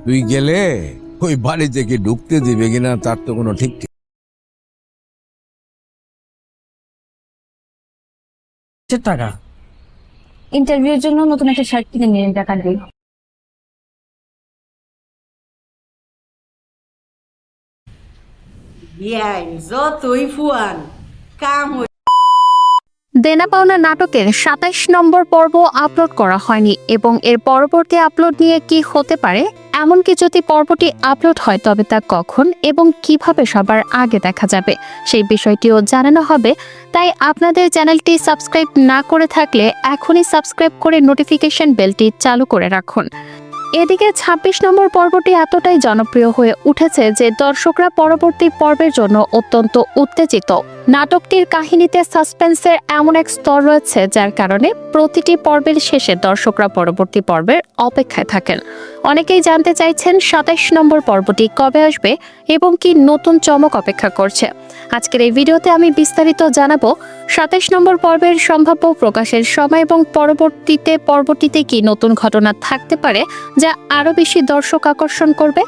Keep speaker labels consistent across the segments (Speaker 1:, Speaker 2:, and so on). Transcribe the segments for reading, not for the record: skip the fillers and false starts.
Speaker 1: তুই গেলে ওই বাড়ি থেকে ঢুকতে দিবে কিনা তার তো কোনো ঠিক ঠিক।
Speaker 2: টাকা
Speaker 3: ইন্টারভিউর জন্য নতুন একটা শার্ট কিনে নিলেন, টাকা দিয়ে।
Speaker 4: যতই ফুয়ান কাম
Speaker 5: দেনা পাওনা নাটকের ২৭ নম্বর পর্ব আপলোড করা হয়নি এবং এর পরবর্তী আপলোড নিয়ে কি হতে পারে, এমনকি যদি পর্বটি আপলোড হয় তবে তা কখন এবং কিভাবে সবার আগে দেখা যাবে সেই বিষয়টিও জানানো হবে। তাই আপনাদের চ্যানেলটি সাবস্ক্রাইব না করে থাকলে এখনই সাবস্ক্রাইব করে নোটিফিকেশন বেলটি চালু করে রাখুন। এদিকে ২৬ নম্বর পর্বটি এতটাই জনপ্রিয় হয়ে উঠেছে যে দর্শকরা পরবর্তী পর্বের জন্য অত্যন্ত উত্তেজিত। নাটকটির কাহিনীতে সাসপেন্সের এমন এক স্তর রয়েছে যার কারণে প্রতিটি পর্বের শেষে দর্শকরা পরবর্তী পর্বের অপেক্ষায় থাকেন। অনেকেই জানতে চাইছেন ২৭ নম্বর পর্বটি কবে আসবে এবং কি নতুন চমক অপেক্ষা করছে। আজকের এই ভিডিওতে আমি বিস্তারিত জানাবো ২৭ নম্বর পর্বের সম্ভাব্য প্রকাশের সময় এবং পরবর্তীতে কি নতুন ঘটনা থাকতে পারে যা আরো বেশি দর্শক আকর্ষণ করবে।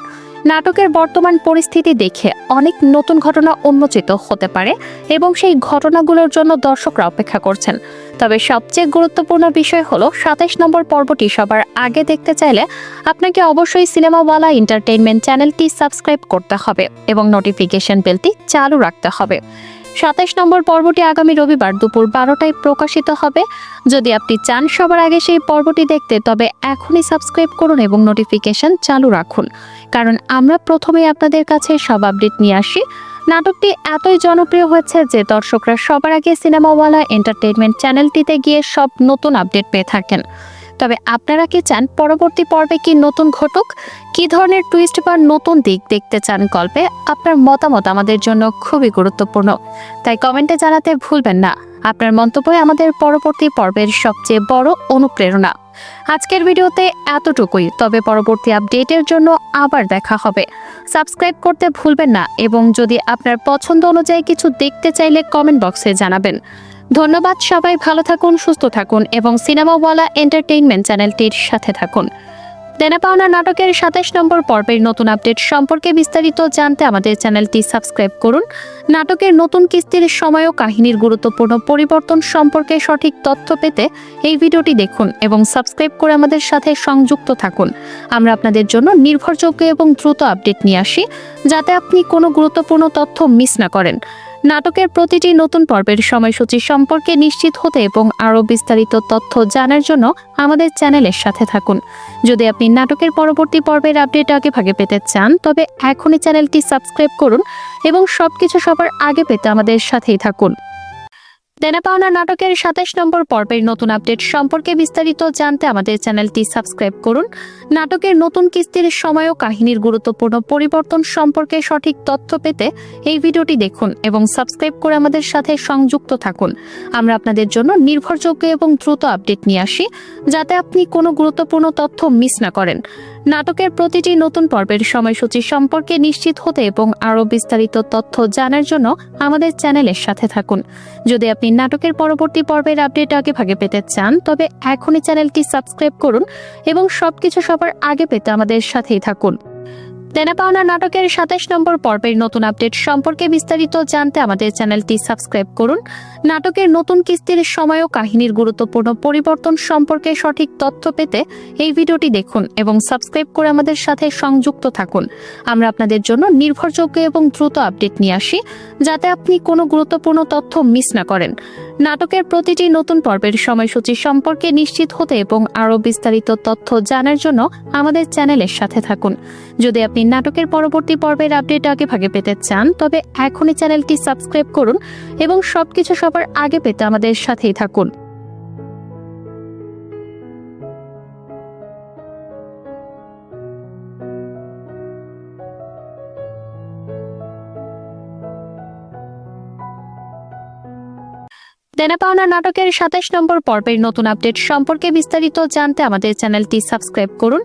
Speaker 5: নাটকের বর্তমান পরিস্থিতি দেখে অনেক নতুন ঘটনা উন্মোচিত হতে পারে এবং সেই ঘটনাগুলোর জন্য দর্শকরা অপেক্ষা করছেন। তবে সবচেয়ে গুরুত্বপূর্ণ বিষয় হলো ২৭ নম্বর পর্বটি সবার আগে দেখতে চাইলে আপনাকে অবশ্যই সিনেমাওয়ালা এন্টারটেইনমেন্ট চ্যানেলটি সাবস্ক্রাইব করতে হবে এবং নোটিফিকেশন বেলটি চালু রাখতে হবে। ২৭ নম্বর পর্বটি আগামী রবিবার দুপুর ১২টায় প্রকাশিত হবে। যদি আপনি চান সবার আগে সেই পর্বটি দেখতে তবে এখনই সাবস্ক্রাইব করুন এবং নোটিফিকেশন চালু রাখুন, কারণ আমরা প্রথমেই আপনাদের কাছে সব আপডেট নিয়ে আসি। নাটকটি এতই জনপ্রিয় হয়েছে যে দর্শকরা সবার আগে সিনেমাওয়ালা এন্টারটেইনমেন্ট চ্যানেলটিতে গিয়ে সব নতুন আপডেট পেয়ে থাকেন। তবে আপনারা কি চান পরবর্তী পর্বে কি নতুন ঘটুক, কি ধরনের টুইস্ট বা নতুন দিক দেখতে চান গল্পে? আপনার মতামত আমাদের জন্য খুবই গুরুত্বপূর্ণ, তাই কমেন্টে জানাতে ভুলবেন না। আপনার মন্তব্যই আমাদের পরবর্তী পর্বের সবচেয়ে বড় অনুপ্রেরণা। আজকের ভিডিওতে এতটুকুই, তবে পরবর্তী আপডেটের জন্য আবার দেখা হবে। সাবস্ক্রাইব করতে ভুলবেন না এবং যদি আপনার পছন্দ অনুযায়ী কিছু দেখতে চাইলে কমেন্ট বক্সে জানাবেন। ধন্যবাদ, সবাই ভালো থাকুন, সুস্থ থাকুন এবং সিনেমাওয়ালা এন্টারটেইনমেন্ট চ্যানেলটির সাথে থাকুন। দেনা পাওনা নাটকের ২৭ নম্বর পর্বের নতুন আপডেট সম্পর্কে বিস্তারিত জানতে আমাদের চ্যানেলটি সাবস্ক্রাইব করুন। নাটকের নতুন কিস্তির সময় ও কাহিনীর গুরুত্বপূর্ণ পরিবর্তন সম্পর্কে সঠিক তথ্য পেতে এই ভিডিওটি দেখুন এবং সাবস্ক্রাইব করে আমাদের সাথে সংযুক্ত থাকুন। আমরা আপনাদের জন্য নির্ভরযোগ্য এবং দ্রুত আপডেট নিয়ে আসি, যাতে আপনি কোনো গুরুত্বপূর্ণ তথ্য মিস না করেন। নাটকের প্রতিটি নতুন পর্বের সময়সূচি সম্পর্কে নিশ্চিত হতে এবং আরও বিস্তারিত তথ্য জানার জন্য আমাদের চ্যানেলের সাথে থাকুন। যদি আপনি নাটকের পরবর্তী পর্বের আপডেট আগে ভাগে পেতে চান তবে এখনই চ্যানেলটি সাবস্ক্রাইব করুন এবং সবকিছু সবার আগে পেতে আমাদের সাথেই থাকুন। দেনা পাওনা নাটকের ২৭ নম্বর পর্বের নতুন আপডেট সম্পর্কে বিস্তারিত জানতে আমাদের চ্যানেলটি সাবস্ক্রাইব করুন। নাটকের নতুন কিস্তির সময় ও কাহিনীর গুরুত্বপূর্ণ পরিবর্তন সম্পর্কে সঠিক তথ্য পেতে এই ভিডিওটি দেখুন এবং সাবস্ক্রাইব করে আমাদের সাথে সংযুক্ত থাকুন। আমরা আপনাদের জন্য নির্ভরযোগ্য এবং দ্রুত আপডেট নিয়ে আসি, যাতে আপনি কোনো গুরুত্বপূর্ণ তথ্য মিস না করেন। নাটকের প্রতিটি নতুন পর্বের সময়সূচি সম্পর্কে নিশ্চিত হতে এবং আরও বিস্তারিত তথ্য জানার জন্য আমাদের চ্যানেলের সাথে থাকুন। যদি আপনি নাটকের পরবর্তী পর্বের আপডেট আগে ভাগে পেতে চান তবে এখনই চ্যানেলটি সাবস্ক্রাইব করুন এবং সবকিছু সবার আগে পেতে আমাদের সাথেই থাকুন। দেনা পাওনা নাটকের ২৭ নম্বর পর্বের নতুন আপডেট সম্পর্কে বিস্তারিত জানতে আমাদের চ্যানেলটি সাবস্ক্রাইব করুন। নাটকের নতুন কিস্তির সময় ও কাহিনীর গুরুত্বপূর্ণ পরিবর্তন সম্পর্কে সঠিক তথ্য পেতে এই ভিডিওটি দেখুন এবং সাবস্ক্রাইব করে আমাদের সাথে সংযুক্ত থাকুন। আমরা আপনাদের জন্য নির্ভরযোগ্য এবং দ্রুত আপডেট নিয়ে আসি, যাতে আপনি কোনো গুরুত্বপূর্ণ তথ্য মিস না করেন। নাটকের প্রতিটি নতুন পর্বের সময়সূচি সম্পর্কে নিশ্চিত হতে এবং আরও বিস্তারিত তথ্য জানার জন্য আমাদের চ্যানেলের সাথে থাকুন। যদি আপনি নাটকের পরবর্তী পর্বের আপডেট আগে ভাগে পেতে চান তবে এখনই চ্যানেলটি সাবস্ক্রাইব করুন এবং সবকিছু সবার আগে পেতে আমাদের সাথেই থাকুন। দেনা পাওনা নাটকের ২৭ নম্বর পর্বের নতুন আপডেট সম্পর্কে বিস্তারিত জানতে আমাদের চ্যানেলটি সাবস্ক্রাইব করুন।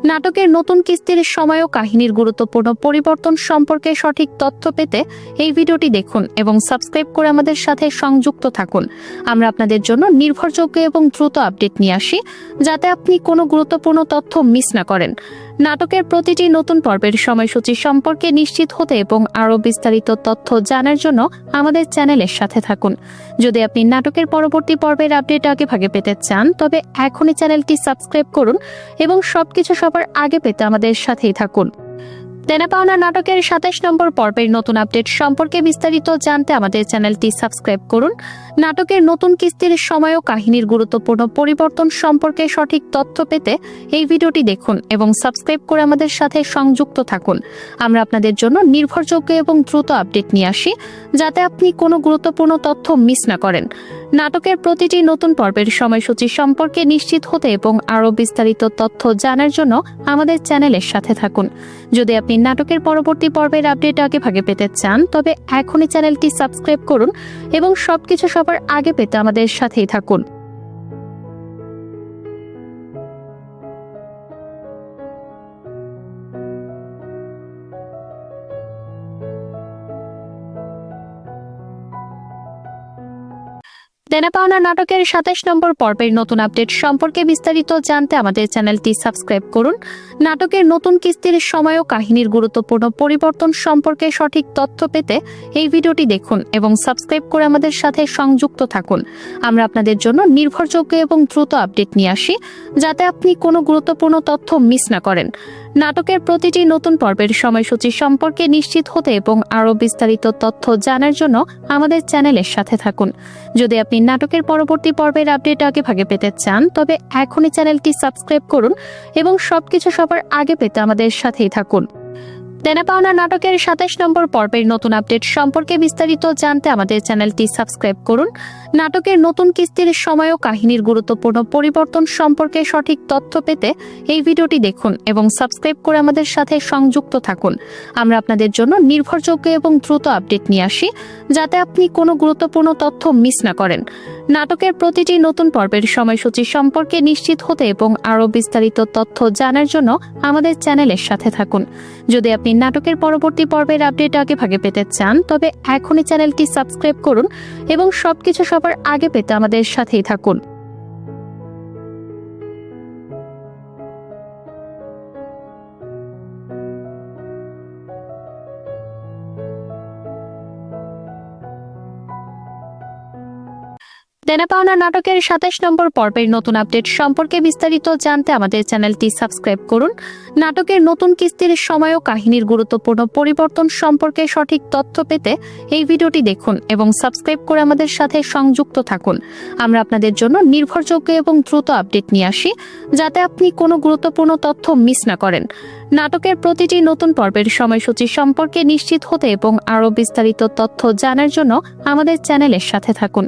Speaker 5: নাটকের নতুন কিস্তির সময় ও কাহিনীর গুরুত্বপূর্ণ পরিবর্তন সম্পর্কে সঠিক তথ্য পেতে এই ভিডিওটি দেখুন এবং সাবস্ক্রাইব করে আমাদের সাথে সংযুক্ত থাকুন। আমরা আপনাদের জন্য নির্ভরযোগ্য এবং দ্রুত আপডেট নিয়ে আসি, যাতে আপনি কোনো গুরুত্বপূর্ণ তথ্য মিস না করেন। নাটকের প্রতিটি নতুন পর্বের সময়সূচি সম্পর্কে নিশ্চিত হতে এবং আরও বিস্তারিত তথ্য জানার জন্য আমাদের চ্যানেলের সাথে থাকুন। যদি আপনি নাটকের পরবর্তী পর্বের আপডেট আগে ভাগে পেতে চান তবে এখনই চ্যানেলটি সাবস্ক্রাইব করুন এবং সবকিছু সবার আগে পেতে আমাদের সাথেই থাকুন। দেনা পাওনা নাটকের ২৭ নম্বর পর্বের নতুন আপডেট সম্পর্কে বিস্তারিত জানতে আমাদের চ্যানেলটি সাবস্ক্রাইব করুন। নাটকের নতুন কিস্তির সময় ও কাহিনীর গুরুত্বপূর্ণ পরিবর্তন সম্পর্কে সঠিক তথ্য পেতে এই ভিডিওটি দেখুন এবং সাবস্ক্রাইব করে আমাদের সাথে সংযুক্ত থাকুন। আমরা আপনাদের জন্য নির্ভরযোগ্য এবং দ্রুত আপডেট নিয়ে আসি, যাতে আপনি কোনো গুরুত্বপূর্ণ তথ্য মিস না করেন। নাটকের প্রতিটি নতুন পর্বের সময়সূচি সম্পর্কে নিশ্চিত হতে এবং আরও বিস্তারিত তথ্য জানার জন্য আমাদের চ্যানেলের সাথে থাকুন। যদি আপনি নাটকের পরবর্তী পর্বের আপডেট আগে ভাগে পেতে চান তবে এখনই চ্যানেলটি সাবস্ক্রাইব করুন এবং সবকিছু সবার আগে পেতে আমাদের সাথেই থাকুন। দেনা পাওনা নাটকের ২৭ নম্বর পর্বের নতুন আপডেট সম্পর্কে বিস্তারিত জানতে আমাদের চ্যানেলটি সাবস্ক্রাইব করুন। নাটকের নতুন কিস্তির সময় ও কাহিনীর গুরুত্বপূর্ণ পরিবর্তন সম্পর্কে সঠিক তথ্য পেতে এই ভিডিওটি দেখুন এবং সাবস্ক্রাইব করে আমাদের সাথে সংযুক্ত থাকুন। আমরা আপনাদের জন্য নির্ভরযোগ্য এবং দ্রুত আপডেট নিয়ে আসি, যাতে আপনি কোনো গুরুত্বপূর্ণ তথ্য মিস না করেন। নাটকের প্রতিটি নতুন পর্বের সময়সূচি সম্পর্কে নিশ্চিত হতে এবং আরও বিস্তারিত তথ্য জানার জন্য আমাদের চ্যানেলের সাথে থাকুন। যদি আপনি নাটকের পরবর্তী পর্বের আপডেট আগে ভাগে পেতে চান তবে এখনই চ্যানেলটি সাবস্ক্রাইব করুন এবং সবকিছু সবার আগে পেতে আমাদের সাথেই থাকুন। দেনা পাওনা নাটকের ২৭ নম্বর পর্বের নতুন আপডেট সম্পর্কে বিস্তারিত জানতে আমাদের চ্যানেলটি সাবস্ক্রাইব করুন। নাটকের নতুন কিস্তির সময় ও কাহিনীর গুরুত্বপূর্ণ পরিবর্তন সম্পর্কে সঠিক তথ্য পেতে এই ভিডিওটি দেখুন এবং সাবস্ক্রাইব করে আমাদের সাথে সংযুক্ত থাকুন। আমরা আপনাদের জন্য নির্ভরযোগ্য এবং দ্রুত আপডেট নিয়ে আসি, যাতে আপনি কোনো গুরুত্বপূর্ণ তথ্য মিস না করেন। নাটকের প্রতিটি নতুন পর্বের সময়সূচি সম্পর্কে নিশ্চিত হতে এবং আরও বিস্তারিত তথ্য জানার জন্য আমাদের চ্যানেলের সাথে থাকুন। যদি আপনি নাটকের পরবর্তী পর্বের আপডেট আগে ভাগে পেতে চান তবে এখনই চ্যানেলটি সাবস্ক্রাইব করুন এবং সবকিছু সবার আগে পেতে আমাদের সাথেই থাকুন। দেনা পাওনা নাটকের ২৭ নম্বর পর্বের নতুন আপডেট সম্পর্কে বিস্তারিত জানতে আমাদের চ্যানেলটি সাবস্ক্রাইব করুন। নাটকের নতুন কিস্তির সময় ও কাহিনীর গুরুত্বপূর্ণ পরিবর্তন সম্পর্কে সঠিক তথ্য পেতে এই ভিডিওটি দেখুন এবং সাবস্ক্রাইব করে আমাদের সাথে সংযুক্ত থাকুন। আমরা আপনাদের জন্য নির্ভরযোগ্য এবং দ্রুত আপডেট নিয়ে আসি, যাতে আপনি কোনো গুরুত্বপূর্ণ তথ্য মিস না করেন। নাটকের প্রতিটি নতুন পর্বের সময়সূচি সম্পর্কে নিশ্চিত হতে এবং আরও বিস্তারিত তথ্য জানার জন্য আমাদের চ্যানেলের সাথে থাকুন।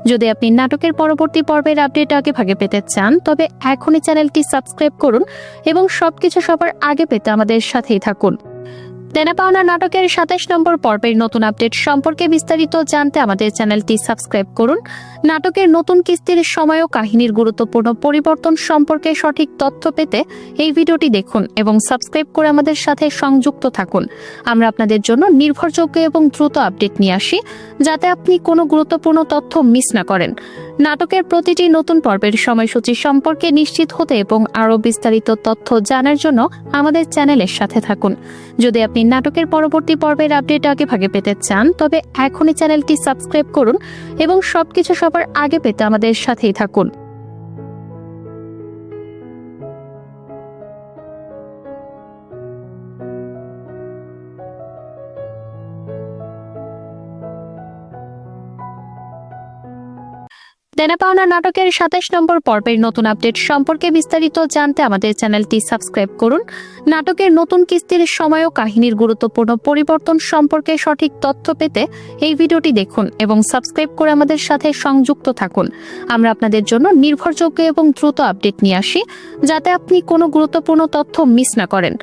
Speaker 5: যদি আপনি নাটকের পরবর্তী পর্বের আপডেট আগে ভাগে পেতে চান তবে এখনই চ্যানেলটি সাবস্ক্রাইব করুন এবং সবকিছু সবার আগে পেতে আমাদের সাথেই থাকুন। দেনা পাওনা নাটকের ২৭ নম্বর পর্বের নতুন আপডেট সম্পর্কে বিস্তারিত জানতে আমাদের চ্যানেলটি সাবস্ক্রাইব করুন। নাটকের নতুন কিস্তির সময় ও কাহিনীর গুরুত্বপূর্ণ পরিবর্তন সম্পর্কে সঠিক তথ্য পেতে এই ভিডিওটি দেখুন এবং সাবস্ক্রাইব করে আমাদের সাথে সংযুক্ত থাকুন। আমরা আপনাদের জন্য নির্ভরযোগ্য এবং দ্রুত আপডেট নিয়ে আসি, যাতে আপনি কোনো গুরুত্বপূর্ণ তথ্য মিস না করেন। নাটকের প্রতিটি নতুন পর্বের সময়সূচি সম্পর্কে নিশ্চিত হতে এবং আরও বিস্তারিত তথ্য জানার জন্য আমাদের চ্যানেলের সাথে থাকুন। যদি আপনি নাটকের পরবর্তী পর্বের আপডেট আগে ভাগে পেতে চান তবে এখনই চ্যানেলটি সাবস্ক্রাইব করুন এবং সবকিছু সবার আগে পেতে আমাদের সাথেই থাকুন। দেনা পাওনা নাটকের ২৭ নম্বর পর্বের নতুন আপডেট সম্পর্কে বিস্তারিত জানতে আমাদের চ্যানেলটি সাবস্ক্রাইব করুন। নাটকের নতুন কিস্তির সময় ও কাহিনীর গুরুত্বপূর্ণ পরিবর্তন সম্পর্কে সঠিক তথ্য পেতে এই ভিডিওটি দেখুন এবং সাবস্ক্রাইব করে আমাদের সাথে সংযুক্ত থাকুন। আমরা আপনাদের জন্য নির্ভরযোগ্য এবং দ্রুত আপডেট নিয়ে আসি, যাতে আপনি কোনো গুরুত্বপূর্ণ তথ্য মিস না করেন।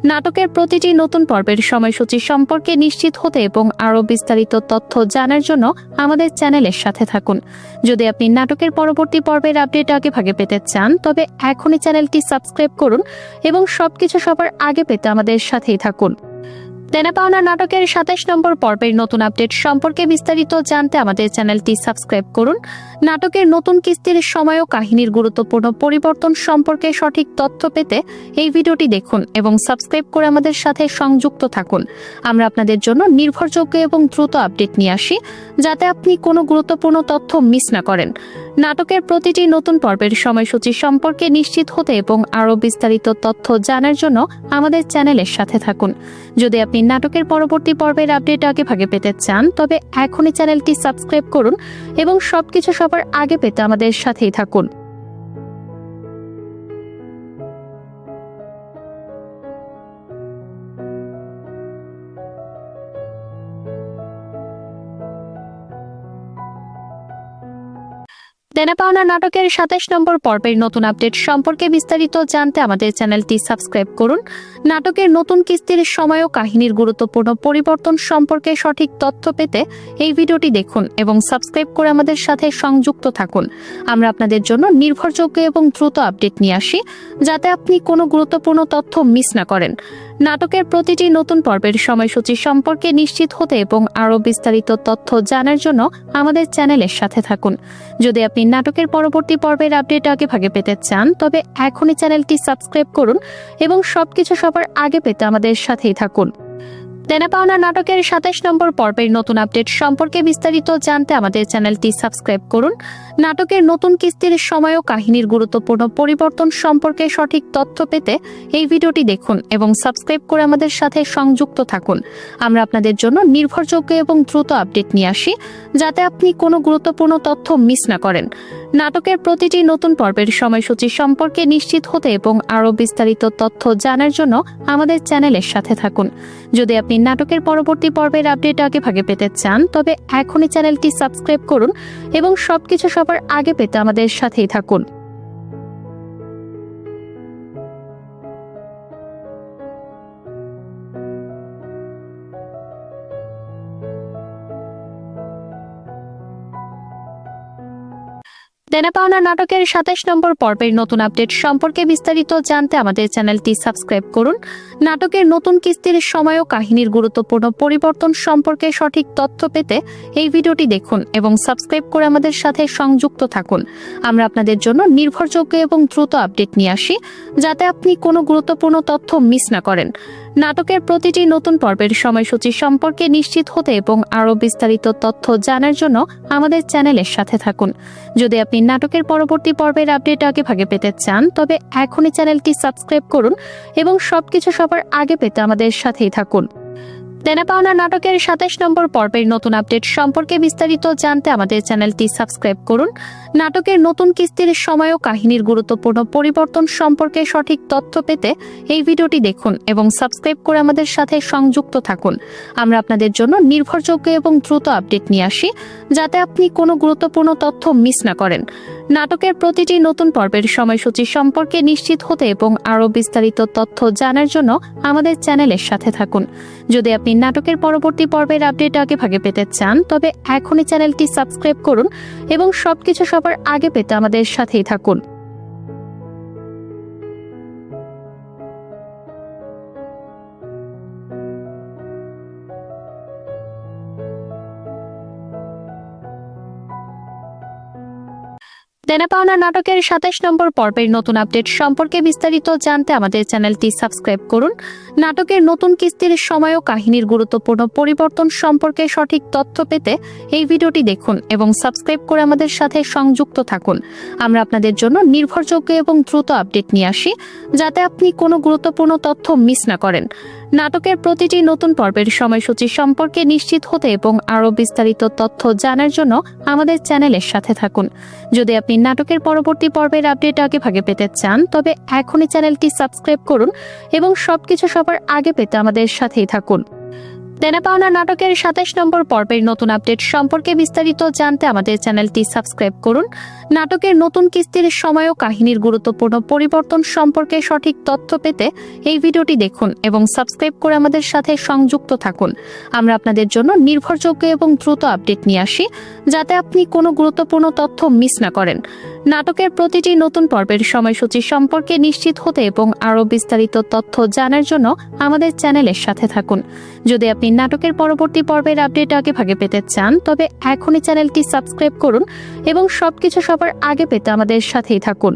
Speaker 5: নাটকের প্রতিটি নতুন পর্বের সময়সূচি সম্পর্কে নিশ্চিত হতে এবং আরও বিস্তারিত তথ্য জানার জন্য আমাদের চ্যানেলের সাথে থাকুন। যদি আপনি নাটকের পরবর্তী পর্বের আপডেট আগে ভাগে পেতে চান তবে এখনই চ্যানেলটি সাবস্ক্রাইব করুন এবং সবকিছু সবার আগে পেতে আমাদের সাথেই থাকুন। দেনা পাওনা নাটকের ২৭ নম্বর পর্বের নতুন আপডেট সম্পর্কে বিস্তারিত জানতে আমাদের চ্যানেলটি সাবস্ক্রাইব করুন। নাটকের নতুন কিস্তির সময় ও কাহিনীর গুরুত্বপূর্ণ পরিবর্তন সম্পর্কে সঠিক তথ্য পেতে এই ভিডিওটি দেখুন এবং সাবস্ক্রাইব করে আমাদের সাথে সংযুক্ত থাকুন। আমরা আপনাদের জন্য নির্ভরযোগ্য এবং দ্রুত আপডেট নিয়ে আসি, যাতে আপনি কোনো গুরুত্বপূর্ণ তথ্য মিস না করেন। নাটকের প্রতিটি নতুন পর্বের সময়সূচি সম্পর্কে নিশ্চিত হতে এবং আরও বিস্তারিত তথ্য জানার জন্য আমাদের চ্যানেলের সাথে থাকুন। যদি আপনি নাটকের পরবর্তী পর্বের আপডেট আগে ভাগে পেতে চান, তবে এখনই চ্যানেলটি সাবস্ক্রাইব করুন এবং সবকিছু সবার আগে পেতে আমাদের সাথেই থাকুন। দেনা পাওনা নাটকের ২৭ নম্বর পর্বের নতুন আপডেট সম্পর্কে বিস্তারিত জানতে আমাদের চ্যানেলটি সাবস্ক্রাইব করুন। নাটকের নতুন কিস্তির সময় ও কাহিনীর গুরুত্বপূর্ণ পরিবর্তন সম্পর্কে সঠিক তথ্য পেতে এই ভিডিওটি দেখুন এবং সাবস্ক্রাইব করে আমাদের সাথে সংযুক্ত থাকুন। আমরা আপনাদের জন্য নির্ভরযোগ্য এবং দ্রুত আপডেট নিয়ে আসি, যাতে আপনি কোনো গুরুত্বপূর্ণ তথ্য মিস না করেন। নাটকের প্রতিটি নতুন পর্বের সময়সূচি সম্পর্কে নিশ্চিত হতে এবং আরও বিস্তারিত তথ্য জানার জন্য আমাদের চ্যানেলের সাথে থাকুন। যদি আপনি নাটকের পরবর্তী পর্বের আপডেট আগে ভাগে পেতে চান, তবে এখনই চ্যানেলটি সাবস্ক্রাইব করুন এবং সবকিছু সবার আগে পেতে আমাদের সাথেই থাকুন। দেনা পাওনা নাটকের ২৭ নম্বর পর্বের নতুন আপডেট সম্পর্কে বিস্তারিত জানতে আমাদের চ্যানেলটি সাবস্ক্রাইব করুন। নাটকের নতুন কিস্তির সময় ও কাহিনীর গুরুত্বপূর্ণ পরিবর্তন সম্পর্কে সঠিক তথ্য পেতে এই ভিডিওটি দেখুন এবং সাবস্ক্রাইব করে আমাদের সাথে সংযুক্ত থাকুন। আমরা আপনাদের জন্য নির্ভরযোগ্য এবং দ্রুত আপডেট নিয়ে আসি, যাতে আপনি কোনো গুরুত্বপূর্ণ তথ্য মিস না করেন। নাটকের প্রতিটি নতুন পর্বের সময়সূচি সম্পর্কে নিশ্চিত হতে এবং আরও বিস্তারিত তথ্য জানার জন্য আমাদের চ্যানেলের সাথে থাকুন। যদি আপনি নাটকের পরবর্তী পর্বের আপডেট আগে ভাগে পেতে চান, তবে এখনই চ্যানেলটি সাবস্ক্রাইব করুন এবং সবকিছু সবার আগে পেতে আমাদের সাথেই থাকুন। দেনা পাওনা নাটকের ২৭ নম্বর পর্বের নতুন আপডেট সম্পর্কে বিস্তারিত জানতে আমাদের চ্যানেলটি সাবস্ক্রাইব করুন। নাটকের নতুন কিস্তির সময় ও কাহিনীর গুরুত্বপূর্ণ পরিবর্তন সম্পর্কে সঠিক তথ্য পেতে এই ভিডিওটি দেখুন এবং সাবস্ক্রাইব করে আমাদের সাথে সংযুক্ত থাকুন। আমরা আপনাদের জন্য নির্ভরযোগ্য এবং দ্রুত আপডেট নিয়ে আসি, যাতে আপনি কোনো গুরুত্বপূর্ণ তথ্য মিস না করেন। নাটকের প্রতিটি নতুন পর্বের সময়সূচি সম্পর্কে নিশ্চিত হতে এবং আরও বিস্তারিত তথ্য জানার জন্য আমাদের চ্যানেলের সাথে থাকুন। যদি আপনি নাটকের পরবর্তী পর্বের আপডেট আগে ভাগে পেতে চান, তবে এখনই চ্যানেলটি সাবস্ক্রাইব করুন এবং সবকিছু সবার আগে পেতে আমাদের সাথেই থাকুন। দেনা পাওনা নাটকের ২৭ নম্বর পর্বের নতুন আপডেট সম্পর্কে বিস্তারিত জানতে আমাদের চ্যানেলটি সাবস্ক্রাইব করুন। নাটকের নতুন কিস্তির সময় ও কাহিনীর গুরুত্বপূর্ণ পরিবর্তন সম্পর্কে সঠিক তথ্য পেতে এই ভিডিওটি দেখুন এবং সাবস্ক্রাইব করে আমাদের সাথে সংযুক্ত থাকুন। আমরা আপনাদের জন্য নির্ভরযোগ্য এবং দ্রুত আপডেট নিয়ে আসি, যাতে আপনি কোনো গুরুত্বপূর্ণ তথ্য মিস না করেন। নাটকের প্রতিটি নতুন পর্বের সময়সূচি সম্পর্কে নিশ্চিত হতে এবং আরও বিস্তারিত তথ্য জানার জন্য আমাদের চ্যানেলের সাথে থাকুন। যদি আপনি নাটকের পরবর্তী পর্বের আপডেট আগে ভাগে পেতে চান, তবে এখনই চ্যানেলটি সাবস্ক্রাইব করুন এবং সবকিছু সবার আগে পেতে আমাদের সাথেই থাকুন। দেনা পাওনা নাটকের ২৭ নম্বর পর্বের নতুন আপডেট সম্পর্কে বিস্তারিত জানতে আমাদের চ্যানেলটি সাবস্ক্রাইব করুন। নাটকের নতুন কিস্তির সময় ও কাহিনীর গুরুত্বপূর্ণ পরিবর্তন সম্পর্কে সঠিক তথ্য পেতে এই ভিডিওটি দেখুন এবং সাবস্ক্রাইব করে আমাদের সাথে সংযুক্ত থাকুন। আমরা আপনাদের জন্য নির্ভরযোগ্য এবং দ্রুত আপডেট নিয়ে আসি, যাতে আপনি কোনো গুরুত্বপূর্ণ তথ্য মিস না করেন। নাটকের প্রতিটি নতুন পর্বের সময়সূচি সম্পর্কে নিশ্চিত হতে এবং আরও বিস্তারিত তথ্য জানার জন্য আমাদের চ্যানেলের সাথে থাকুন। যদি আপনি নাটকের পরবর্তী পর্বের আপডেট আগে ভাগে পেতে চান, তবে এখনই চ্যানেলটি সাবস্ক্রাইব করুন এবং সবকিছু সবার আগে পেতে আমাদের সাথেই থাকুন। দেনা পাওনা নাটকের 27 নম্বর পর্বের নতুন আপডেট সম্পর্কে বিস্তারিত জানতে আমাদের চ্যানেলটি সাবস্ক্রাইব করুন। নাটকের নতুন কিস্তির সময় ও কাহিনীর গুরুত্বপূর্ণ পরিবর্তন সম্পর্কে সঠিক তথ্য পেতে এই ভিডিওটি দেখুন এবং সাবস্ক্রাইব করে আমাদের সাথে সংযুক্ত থাকুন। আমরা আপনাদের জন্য নির্ভরযোগ্য এবং দ্রুত আপডেট নিয়ে আসি, যাতে আপনি কোনো গুরুত্বপূর্ণ তথ্য মিস না করেন। নাটকের প্রতিটি নতুন পর্বের সময়সূচি সম্পর্কে নিশ্চিত হতে এবং আরও বিস্তারিত তথ্য জানার জন্য আমাদের চ্যানেলের সাথে থাকুন। যদি আপনি নাটকের পরবর্তী পর্বের আপডেট আগে ভাগে পেতে চান, তবে এখনই চ্যানেলটি সাবস্ক্রাইব করুন এবং সবকিছু সবার আগে পেতে আমাদের সাথেই থাকুন।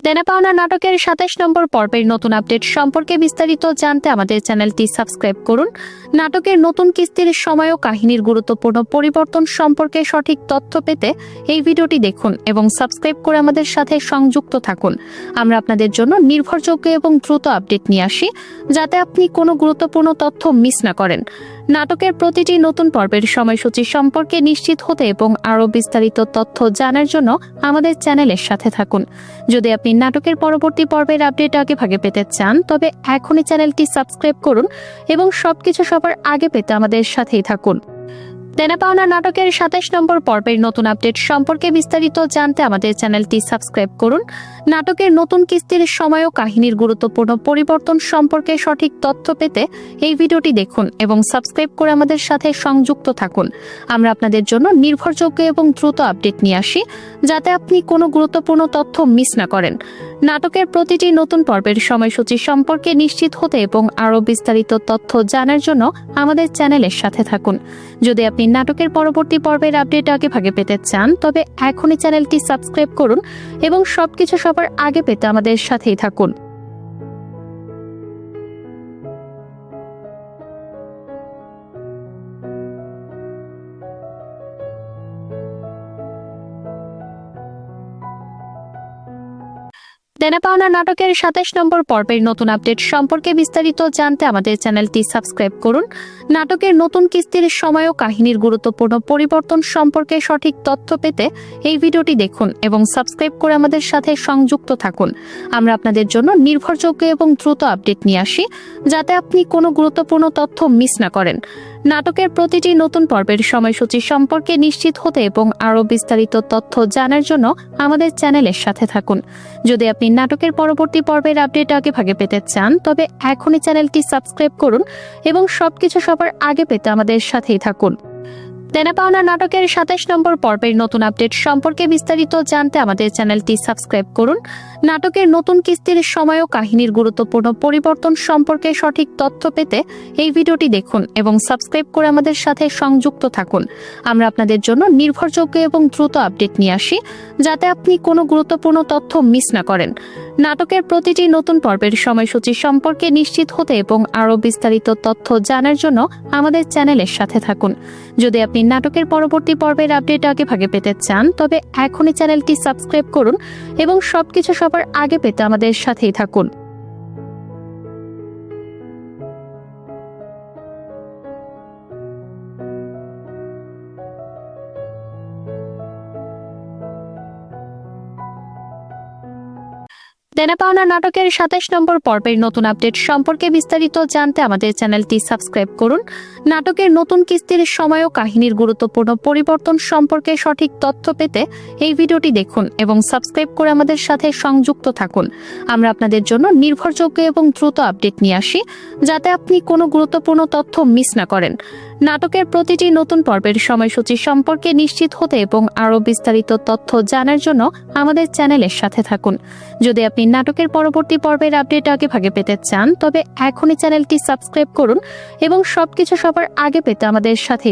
Speaker 5: দেনা পাওনা নাটকের 27 নম্বর পর্বের নতুন আপডেট সম্পর্কে বিস্তারিত জানতে আমাদের চ্যানেলটি সাবস্ক্রাইব করুন। নাটকের নতুন কিস্তির সময় ও কাহিনীর গুরুত্বপূর্ণ পরিবর্তন সম্পর্কে সঠিক তথ্য পেতে এই ভিডিওটি দেখুন এবং সাবস্ক্রাইব করে আমাদের সাথে সংযুক্ত থাকুন। আমরা আপনাদের জন্য নির্ভরযোগ্য এবং দ্রুত আপডেট নিয়ে আসি, যাতে আপনি কোনো গুরুত্বপূর্ণ তথ্য মিস না করেন। নাটকের প্রতিটি নতুন পর্বের সময়সূচি সম্পর্কে নিশ্চিত হতে এবং আরও বিস্তারিত তথ্য জানার জন্য আমাদের চ্যানেলের সাথে থাকুন। যদি আপনি নাটকের পরবর্তী পর্বের আপডেট আগে ভাগে পেতে চান, তবে এখনই চ্যানেলটি সাবস্ক্রাইব করুন এবং সবকিছু সবার আগে পেতে আমাদের সাথেই থাকুন। দেনা পাওনা নাটকের 27 নম্বর পর্বের নতুন আপডেট সম্পর্কে বিস্তারিত জানতে আমাদের চ্যানেলটি সাবস্ক্রাইব করুন। নাটকের নতুন কিস্তির সময় ও কাহিনীর গুরুত্বপূর্ণ পরিবর্তন সম্পর্কে সঠিক তথ্য পেতে এই ভিডিওটি দেখুন এবং সাবস্ক্রাইব করে আমাদের সাথে সংযুক্ত থাকুন। আমরা আপনাদের জন্য নির্ভরযোগ্য এবং দ্রুত আপডেট নিয়ে আসি, যাতে আপনি কোনো গুরুত্বপূর্ণ তথ্য মিস না করেন। নাটকের প্রতিটি নতুন পর্বের সময়সূচি সম্পর্কে নিশ্চিত হতে এবং আরও বিস্তারিত তথ্য জানার জন্য আমাদের চ্যানেলের সাথে থাকুন। যদি আপনি নাটকের পরবর্তী পর্বের আপডেট আগে ভাগে পেতে চান, তবে এখনই চ্যানেলটি সাবস্ক্রাইব করুন এবং সবকিছু সবার আগে পেতে আমাদের সাথেই থাকুন। দেনা পাওনা নাটকের 27 নম্বর পর্বের নতুন আপডেট সম্পর্কে বিস্তারিত জানতে আমাদের চ্যানেলটি সাবস্ক্রাইব করুন। নাটকের নতুন কিস্তির সময় ও কাহিনীর গুরুত্বপূর্ণ পরিবর্তন সম্পর্কে সঠিক তথ্য পেতে এই ভিডিওটি দেখুন এবং সাবস্ক্রাইব করে আমাদের সাথে সংযুক্ত থাকুন। আমরা আপনাদের জন্য নির্ভরযোগ্য এবং দ্রুত আপডেট নিয়ে আসি, যাতে আপনি কোনো গুরুত্বপূর্ণ তথ্য মিস না করেন। নাটকের প্রতিটি নতুন পর্বের সময়সূচি সম্পর্কে নিশ্চিত হতে এবং আরও বিস্তারিত তথ্য জানার জন্য আমাদের চ্যানেলের সাথে থাকুন। যদি আপনি নাটকের পরবর্তী পর্বের আপডেট আগে ভাগে পেতে চান, তবে এখনই চ্যানেলটি সাবস্ক্রাইব করুন এবং সবকিছু সবার আগে পেতে আমাদের সাথেই থাকুন। দেনা পাওনা নাটকের 27 নম্বর পর্বের নতুন আপডেট সম্পর্কে বিস্তারিত জানতে আমাদের চ্যানেলটি সাবস্ক্রাইব করুন। নাটকের নতুন কিস্তির সময় ও কাহিনীর গুরুত্বপূর্ণ পরিবর্তন সম্পর্কে সঠিক তথ্য পেতে এই ভিডিওটি দেখুন এবং সাবস্ক্রাইব করে আমাদের সাথে সংযুক্ত থাকুন। আমরা আপনাদের জন্য নির্ভরযোগ্য এবং দ্রুত আপডেট নিয়ে আসি, যাতে আপনি কোনো গুরুত্বপূর্ণ তথ্য মিস না করেন। নাটকের প্রতিটি নতুন পর্বের সময়সূচি সম্পর্কে নিশ্চিত হতে এবং আরও বিস্তারিত তথ্য জানার জন্য আমাদের চ্যানেলের সাথে থাকুন। যদি আপনি নাটকের পরবর্তী পর্বের আপডেট আগে ভাগে পেতে চান, তবে এখনই চ্যানেলটি সাবস্ক্রাইব করুন এবং সবকিছু সবার আগে পেতে আমাদের সাথেই থাকুন। দেনা পাওনা নাটকের 27 নম্বর পর্বের নতুন আপডেট সম্পর্কে বিস্তারিত জানতে আমাদের চ্যানেলটি সাবস্ক্রাইব করুন। নাটকের নতুন কিস্তির সময় ও কাহিনীর গুরুত্বপূর্ণ পরিবর্তন সম্পর্কে সঠিক তথ্য পেতে এই ভিডিওটি দেখুন এবং সাবস্ক্রাইব করে আমাদের সাথে সংযুক্ত থাকুন। আমরা আপনাদের জন্য নির্ভরযোগ্য এবং দ্রুত আপডেট নিয়ে আসি, যাতে আপনি কোনো গুরুত্বপূর্ণ তথ্য মিস না করেন। নাটকের প্রতিটি নতুন পর্বের সময়সূচি সম্পর্কে নিশ্চিত হতে এবং আরও বিস্তারিত তথ্য জানার জন্য আমাদের চ্যানেলের সাথে থাকুন। যদি আপনি নাটকের পরবর্তী পর্বের আপডেট আগে ভাগে পেতে চান, তবে এখনই চ্যানেলটি সাবস্ক্রাইব করুন এবং সবকিছু সবার আগে পেতে আমাদের সাথে